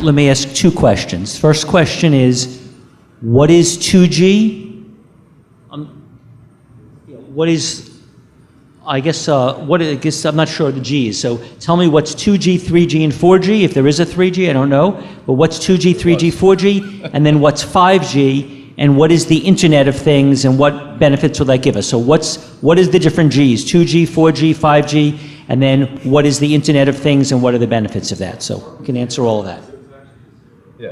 let me ask two questions. First question is, what is 2G? What is, I guess I'm not sure of the G's. So tell me what's 2G, 3G, and 4G. If there is a 3G, I don't know. But what's 2G, 3G, 4G? And then what's 5G? And what is the Internet of Things? And what benefits will that give us? So what is the different G's? 2G, 4G, 5G? And then what is the Internet of Things? And what are the benefits of that? So you can answer all of that. Yeah.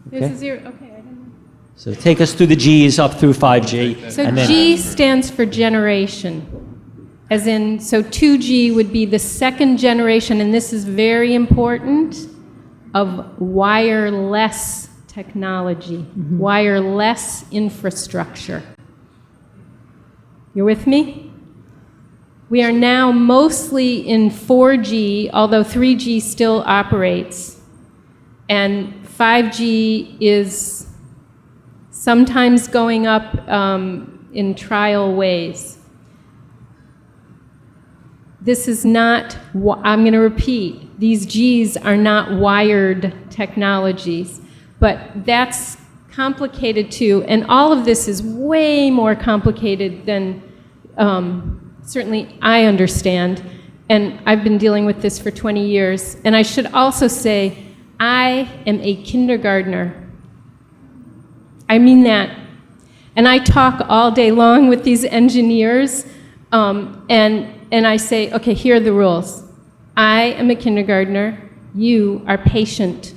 Okay. This is your, okay, I didn't know. So take us through the G's up through 5G. So and then, G stands for generation. As in, so 2G would be the second generation, and this is very important, of wireless technology, wireless infrastructure. You're with me? We are now mostly in 4G, although 3G still operates. And 5G is sometimes going up in trial ways. This is not, I'm going to repeat, these G's are not wired technologies, but that's complicated too, and all of this is way more complicated than certainly I understand, and I've been dealing with this for 20 years, and I should also say, I am a kindergartner. I mean that. And I talk all day long with these engineers, and I say, okay, here are the rules. I am a kindergartner, you are patient.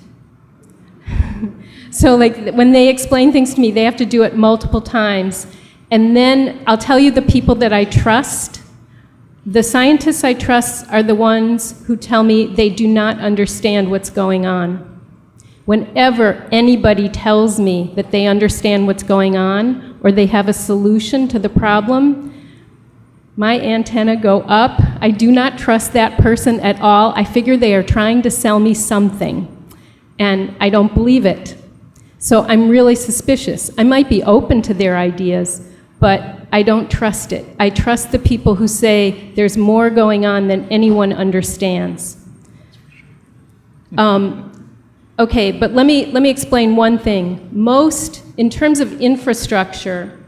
So like when they explain things to me, they have to do it multiple times. And then I'll tell you the people that I trust. The scientists I trust are the ones who tell me they do not understand what's going on. Whenever anybody tells me that they understand what's going on or they have a solution to the problem, my antenna go up. I do not trust that person at all. I figure they are trying to sell me something, and I don't believe it. So I'm really suspicious. I might be open to their ideas, but I don't trust it. I trust the people who say there's more going on than anyone understands. Okay, but let me explain one thing. Most, in terms of infrastructure,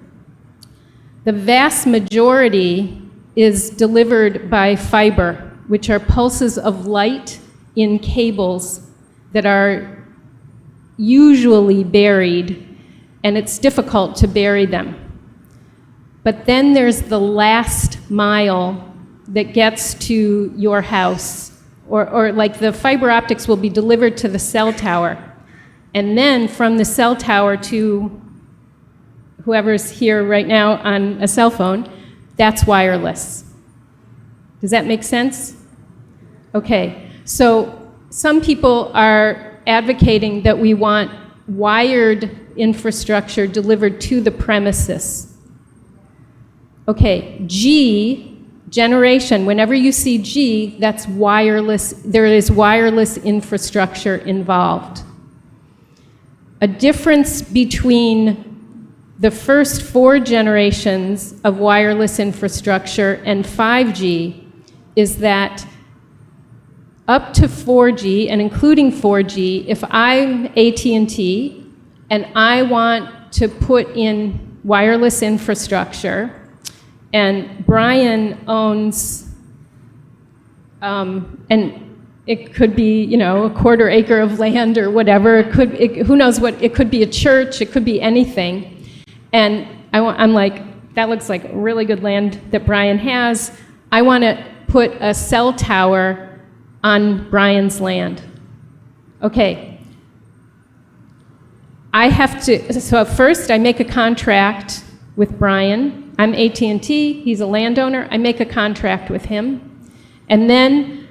the vast majority is delivered by fiber, which are pulses of light in cables that are usually buried, and it's difficult to bury them. But then there's the last mile that gets to your house, or like the fiber optics will be delivered to the cell tower, and then from the cell tower to whoever's here right now on a cell phone, that's wireless. Does that make sense? Okay, so some people are advocating that we want wired infrastructure delivered to the premises. Okay, G, generation, whenever you see G, that's wireless, there is wireless infrastructure involved. A difference between the first 4 generations of wireless infrastructure and 5G is that up to 4G, and including 4G, if I'm AT&T and I want to put in wireless infrastructure, and Brian owns, and it could be, you know, a 1/4 acre of land or whatever, who knows what, it could be a church, it could be anything. And I'm like, that looks like really good land that Brian has. I want to put a cell tower on Brian's land. Okay. I have to, so first I make a contract with Brian. I'm AT&T, he's a landowner. I make a contract with him. And then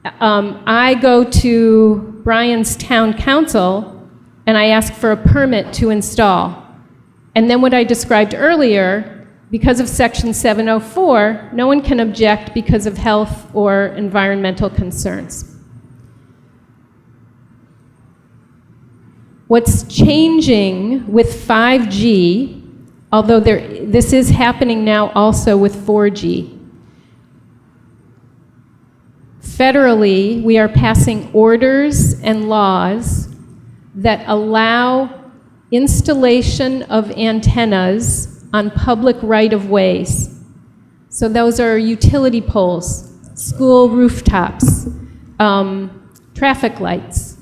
I go to Brian's town council and I ask for a permit to install. And then what I described earlier, because of Section 704, no one can object because of health or environmental concerns. What's changing with 5G, although this is happening now also with 4G, Federally, we are passing orders and laws that allow installation of antennas on public right-of-ways. So those are utility poles, school rooftops, traffic lights.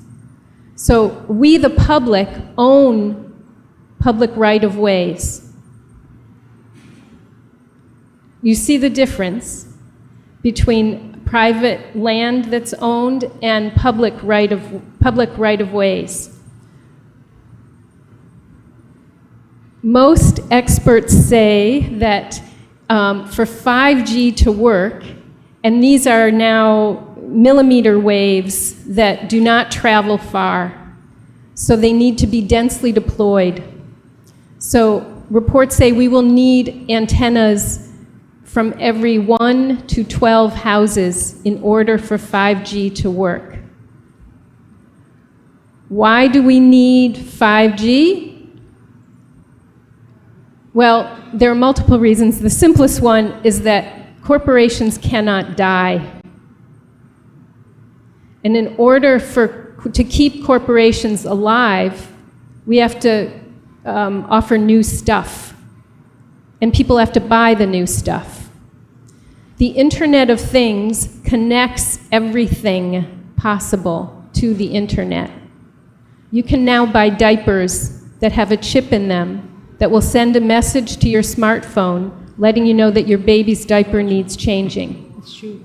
So we, the public, own public right-of-ways. You see the difference between private land that's owned and public right-of-ways. Most experts say that for 5G to work, and these are now millimeter waves that do not travel far, so they need to be densely deployed. So reports say we will need antennas from every 1 to 12 houses in order for 5G to work. Why do we need 5G? Well, there are multiple reasons. The simplest one is that corporations cannot die. And in order to keep corporations alive, we have to offer new stuff. And people have to buy the new stuff. The Internet of Things connects everything possible to the Internet. You can now buy diapers that have a chip in them that will send a message to your smartphone letting you know that your baby's diaper needs changing. That's true.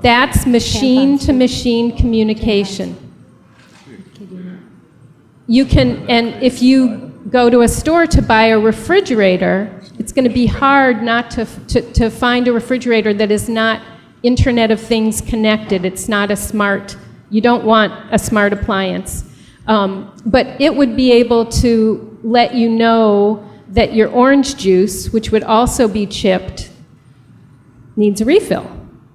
That's machine-to-machine communication. You can, and if you go to a store to buy a refrigerator, it's going to be hard not to find a refrigerator that is not Internet of Things connected. It's not a smart, you don't want a smart appliance. But it would be able to let you know that your orange juice, which would also be chipped, needs a refill.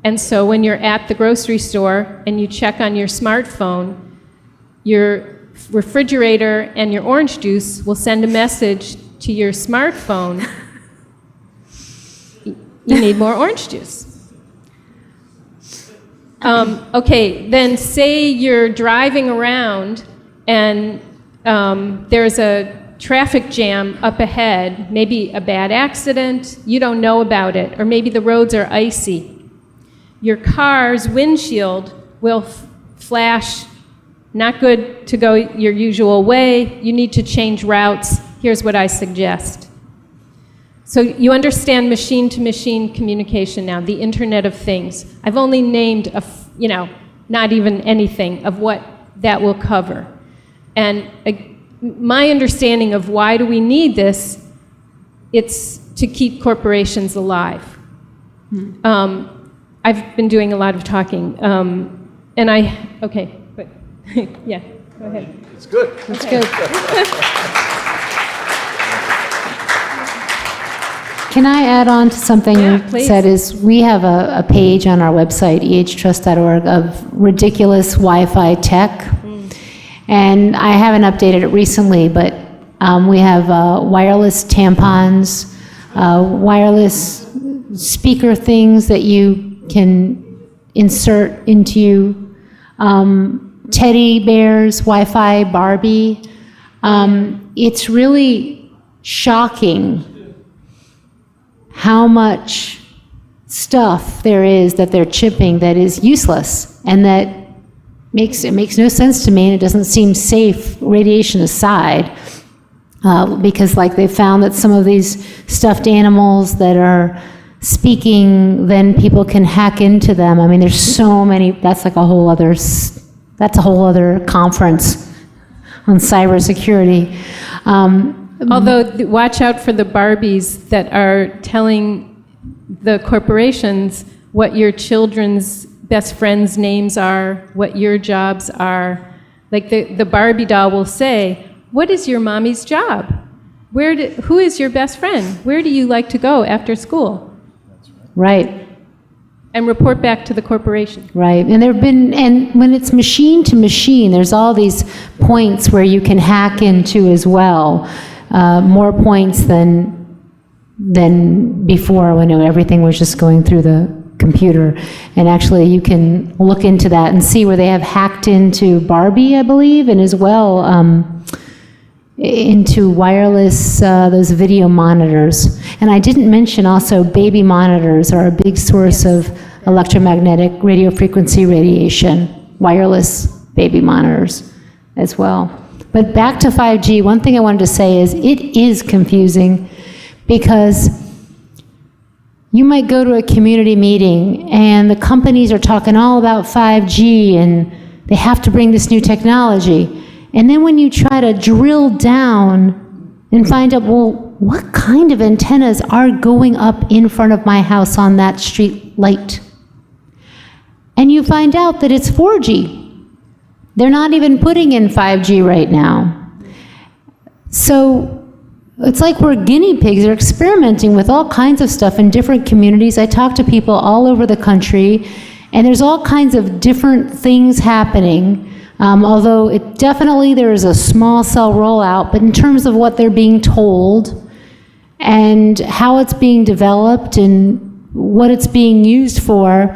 And so when you're at the grocery store and you check on your smartphone, your refrigerator and your orange juice will send a message to your smartphone, you need more orange juice. Okay, then say you're driving around and there's a traffic jam up ahead, maybe a bad accident, you don't know about it, or maybe the roads are icy. Your car's windshield will flash, not good to go your usual way, you need to change routes. Here's what I suggest. So you understand machine-to-machine communication now, the Internet of Things. I've only named, not even anything of what that will cover. And my understanding of why do we need this, it's to keep corporations alive. I've been doing a lot of talking, okay, but yeah, go ahead. It's good. That's good. Can I add on to something Yeah, you please. said? Is we have a page on our website, ehtrust.org, of ridiculous Wi-Fi tech. And I haven't updated it recently, but we have wireless tampons, wireless speaker things that you can insert into teddy bears, Wi-Fi, Barbie. It's really shocking how much stuff there is that they're chipping that is useless and that makes no sense to me, and it doesn't seem safe, radiation aside, because like they found that some of these stuffed animals that are speaking, then people can hack into them. I mean, there's so many, that's a whole other conference on cybersecurity. Although, watch out for the Barbies that are telling the corporations what your children's best friends' names are, what your jobs are. Like the Barbie doll will say, what is your mommy's job? Who is your best friend? Where do you like to go after school? Right. And report back to the corporation. Right, and and when it's machine to machine, there's all these points where you can hack into as well, more points than before when everything was just going through the computer. And actually, you can look into that and see where they have hacked into Barbie, I believe, and as well into wireless, those video monitors. And I didn't mention also baby monitors are a big source of electromagnetic radio frequency radiation, wireless baby monitors as well. But back to 5G, one thing I wanted to say is it is confusing because you might go to a community meeting and the companies are talking all about 5G and they have to bring this new technology. And then when you try to drill down and find out, well, what kind of antennas are going up in front of my house on that street light? And you find out that it's 4G. They're not even putting in 5G right now. So it's like we're guinea pigs. They're experimenting with all kinds of stuff in different communities. I talk to people all over the country, and there's all kinds of different things happening. Although there is a small cell rollout, but in terms of what they're being told and how it's being developed and what it's being used for,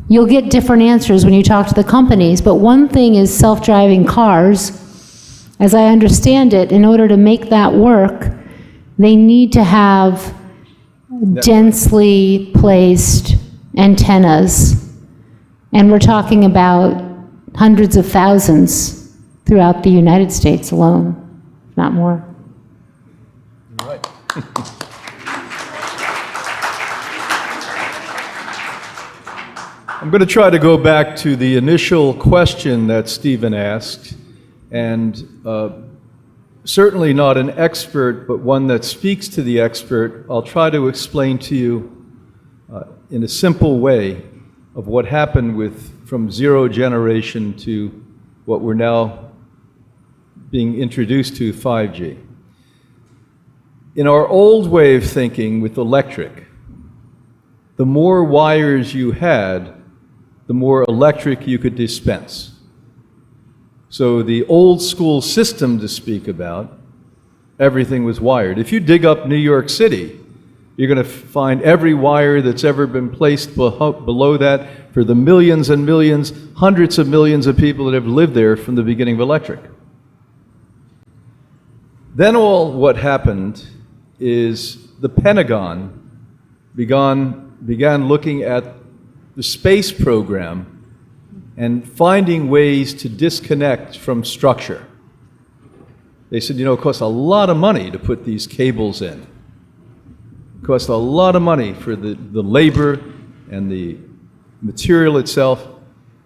you'll get different answers when you talk to the companies. But one thing is self-driving cars. As I understand it, in order to make that work, they need to have densely placed antennas. And we're talking about hundreds of thousands throughout the United States alone, if not more. Right. I'm going to try to go back to the initial question that Stephen asked, and certainly not an expert, but one that speaks to the expert. I'll try to explain to you in a simple way of what happened from zero generation to what we're now being introduced to, 5G. In our old way of thinking with electric, the more wires you had, the more electric you could dispense. So the old school system to speak about, everything was wired. If you dig up New York City, you're going to find every wire that's ever been placed below that for the millions and millions, hundreds of millions of people that have lived there from the beginning of electric. Then what happened is the Pentagon began looking at the space program and finding ways to disconnect from structure. They said, it costs a lot of money to put these cables in. It costs a lot of money for the labor and the material itself.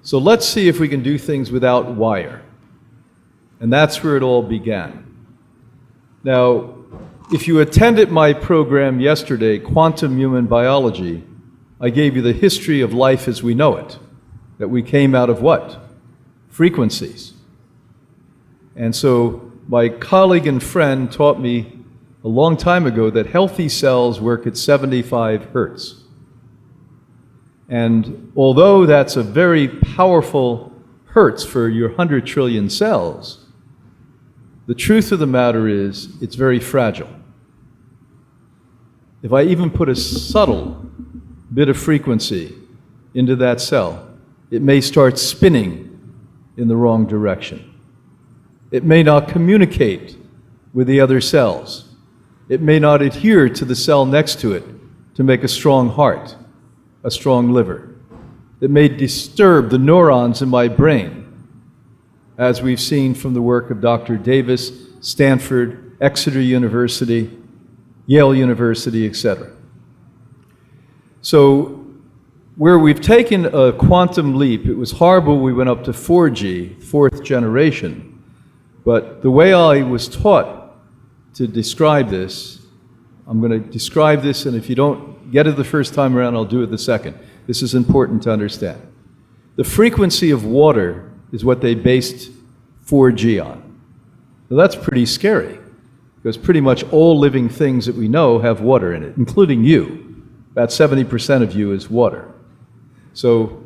So let's see if we can do things without wire. And that's where it all began. Now, if you attended my program yesterday, Quantum Human Biology, I gave you the history of life as we know it. That we came out of what? Frequencies. And so my colleague and friend taught me a long time ago that healthy cells work at 75 hertz. And although that's a very powerful hertz for your 100 trillion cells, the truth of the matter is it's very fragile. If I even put a subtle bit of frequency into that cell, it may start spinning in the wrong direction. It may not communicate with the other cells. It may not adhere to the cell next to it to make a strong heart, a strong liver. It may disturb the neurons in my brain, as we've seen from the work of Dr. Davis, Stanford, Exeter University, Yale University, etc. So where we've taken a quantum leap, it was horrible we went up to 4G, fourth generation, but the way I was taught to describe this, I'm going to describe this, and if you don't get it the first time around, I'll do it the second. This is important to understand. The frequency of water is what they based 4G on. Now that's pretty scary, because pretty much all living things that we know have water in it, including you. About 70% of you is water. So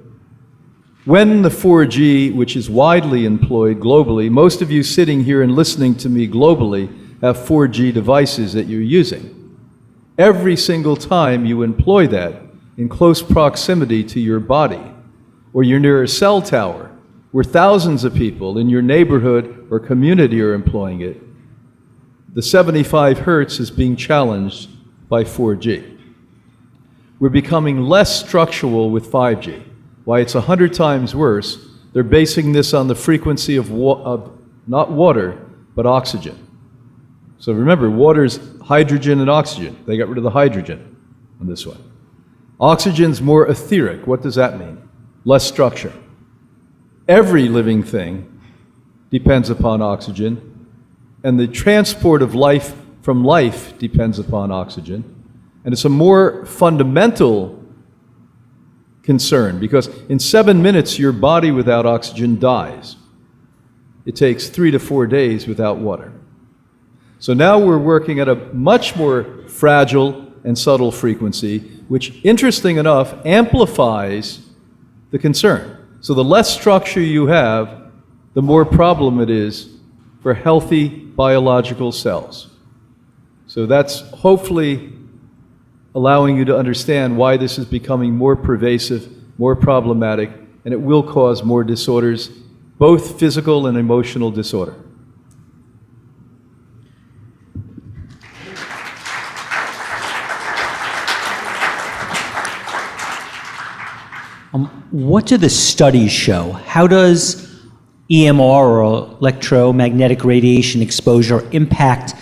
when the 4G, which is widely employed globally, most of you sitting here and listening to me globally have 4G devices that you're using. Every single time you employ that, in close proximity to your body, or you're near a cell tower where thousands of people in your neighborhood or community are employing it, the 75 hertz is being challenged by 4G. We're becoming less structural with 5G. Why it's 100 times worse, they're basing this on the frequency of not water, but oxygen. So remember, water's hydrogen and oxygen. They got rid of the hydrogen on this one. Oxygen's more etheric. What does that mean? Less structure. Every living thing depends upon oxygen, and the transport of life from life depends upon oxygen. And it's a more fundamental concern, because in 7 minutes, your body without oxygen dies. It takes 3 to 4 days without water. So now we're working at a much more fragile and subtle frequency, which, interesting enough, amplifies the concern. So the less structure you have, the more problem it is for healthy biological cells. So that's hopefully allowing you to understand why this is becoming more pervasive, more problematic, and it will cause more disorders, both physical and emotional disorder. What do the studies show? How does EMR, or electromagnetic radiation exposure, impact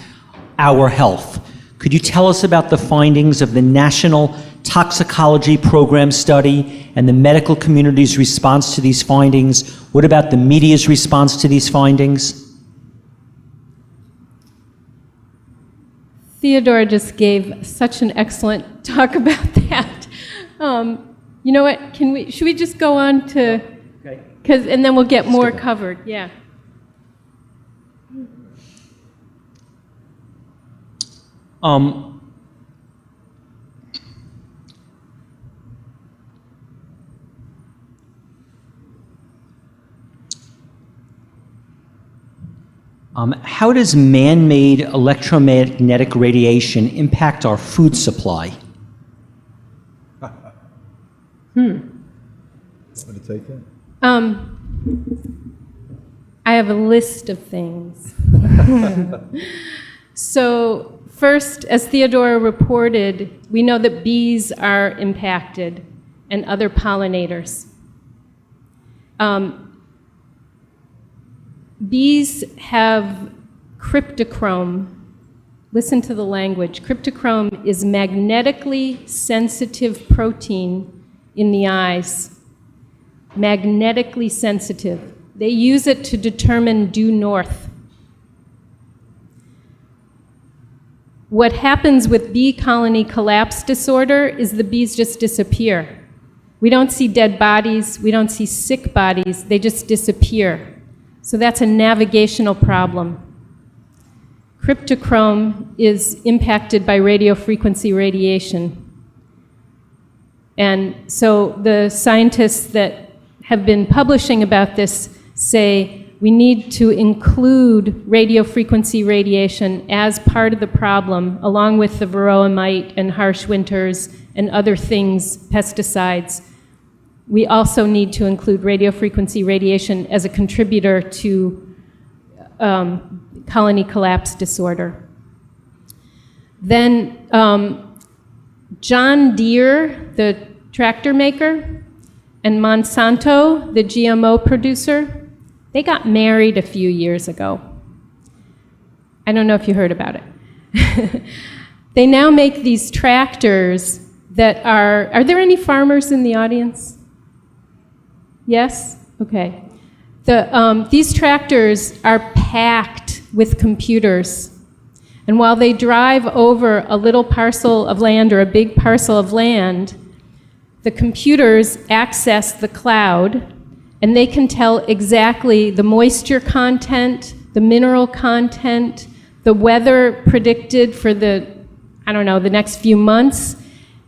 our health? Could you tell us about the findings of the National Toxicology Program study and the medical community's response to these findings? What about the media's response to these findings? Theodora just gave such an excellent talk about that. You know what? Should we just go on to, and then we'll get more covered. Yeah. How does man-made electromagnetic radiation impact our food supply? Want to take that? I have a list of things. So first, as Theodora reported, we know that bees are impacted and other pollinators. Bees have cryptochrome. Listen to the language. Cryptochrome is magnetically sensitive protein in the eyes. Magnetically sensitive. They use it to determine due north. What happens with bee colony collapse disorder is the bees just disappear. We don't see dead bodies, we don't see sick bodies, they just disappear. So that's a navigational problem. Cryptochrome is impacted by radiofrequency radiation. And so the scientists that have been publishing about this say we need to include radiofrequency radiation as part of the problem, along with the varroa mite and harsh winters and other things, pesticides. We also need to include radiofrequency radiation as a contributor to colony collapse disorder. Then John Deere, the tractor maker, and Monsanto, the GMO producer, they got married a few years ago. I don't know if you heard about it. They now make these tractors that are there any farmers in the audience? Yes? Okay. These tractors are packed with computers. And while they drive over a little parcel of land or a big parcel of land, the computers access the cloud, and they can tell exactly the moisture content, the mineral content, the weather predicted for the next few months,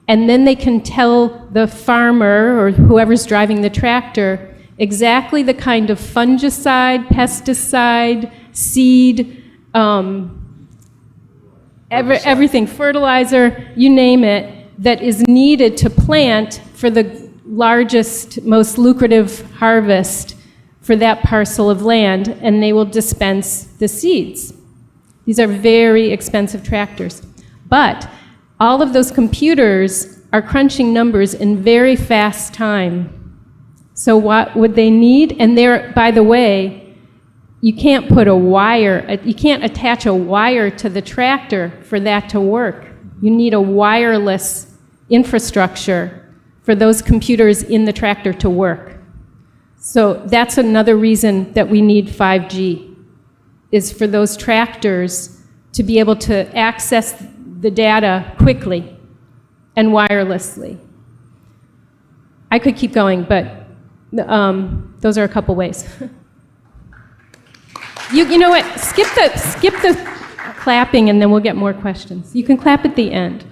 and then they can tell the farmer or whoever's driving the tractor exactly the kind of fungicide, pesticide, seed, everything, fertilizer, you name it, that is needed to plant for the largest, most lucrative harvest for that parcel of land, and they will dispense the seeds. These are very expensive tractors. But all of those computers are crunching numbers in very fast time. So what would they need? And there, by the way, you can't put a wire, you can't attach a wire to the tractor for that to work. You need a wireless infrastructure for those computers in the tractor to work. So that's another reason that we need 5G, is for those tractors to be able to access the data quickly and wirelessly. I could keep going, but those are a couple ways. You know what? Skip the clapping, and then we'll get more questions. You can clap at the end.